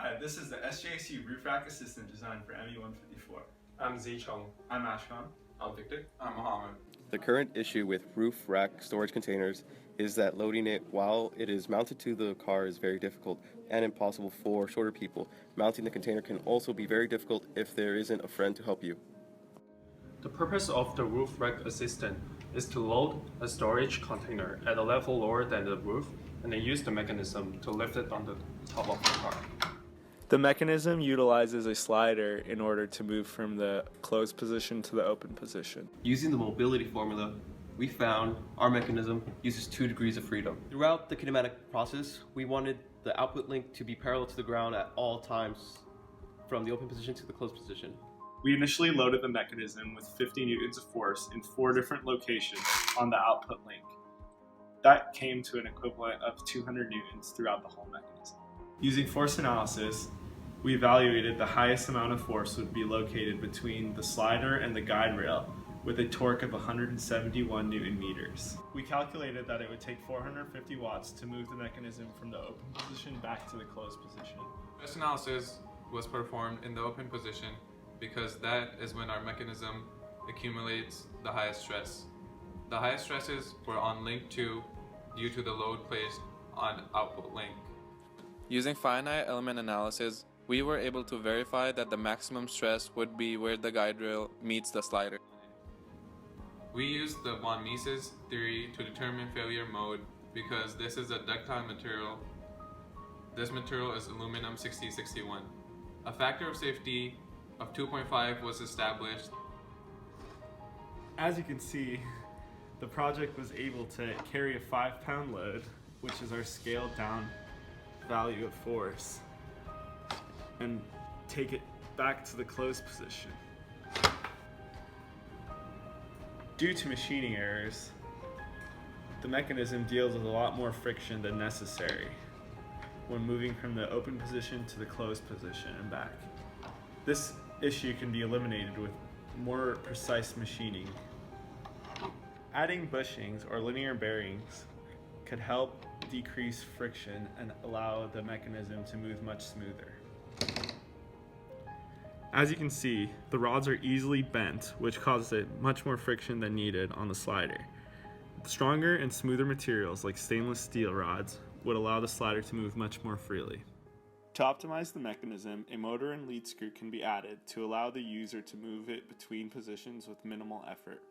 Hi, this is the SJC Roof Rack Assistant designed for ME154. I'm Zichong. I'm Ashkan. I'm Victor. I'm Mohammed. The current issue with roof rack storage containers is that loading it while it is mounted to the car is very difficult and impossible for shorter people. Mounting the container can also be very difficult if there isn't a friend to help you. The purpose of the roof rack assistant is to load a storage container at a level lower than the roof and then use the mechanism to lift it on the top of the car. The mechanism utilizes a slider in order to move from the closed position to the open position. Using the mobility formula, we found our mechanism uses 2 degrees of freedom. Throughout the kinematic process, we wanted the output link to be parallel to the ground at all times, from the open position to the closed position. We initially loaded the mechanism with 50 newtons of force in 4 different locations on the output link. That came to an equivalent of 200 newtons throughout the whole mechanism. Using force analysis, we evaluated the highest amount of force would be located between the slider and the guide rail with a torque of 171 newton meters. We calculated that it would take 450 watts to move the mechanism from the open position back to the closed position. Stress analysis was performed in the open position because that is when our mechanism accumulates the highest stress. The highest stresses were on link 2 due to the load placed on output link. Using finite element analysis, we were able to verify that the maximum stress would be where the guide rail meets the slider. We used the von Mises theory to determine failure mode because this is a ductile material. This material is aluminum 6061. A factor of safety of 2.5 was established. As you can see, the project was able to carry a 5-pound load, which is our scaled down value of force, and take it back to the closed position. Due to machining errors, the mechanism deals with a lot more friction than necessary when moving from the open position to the closed position and back. This issue can be eliminated with more precise machining. Adding bushings or linear bearings could help decrease friction and allow the mechanism to move much smoother. As you can see, the rods are easily bent, which causes much more friction than needed on the slider. Stronger and smoother materials like stainless steel rods would allow the slider to move much more freely. To optimize the mechanism, a motor and lead screw can be added to allow the user to move it between positions with minimal effort.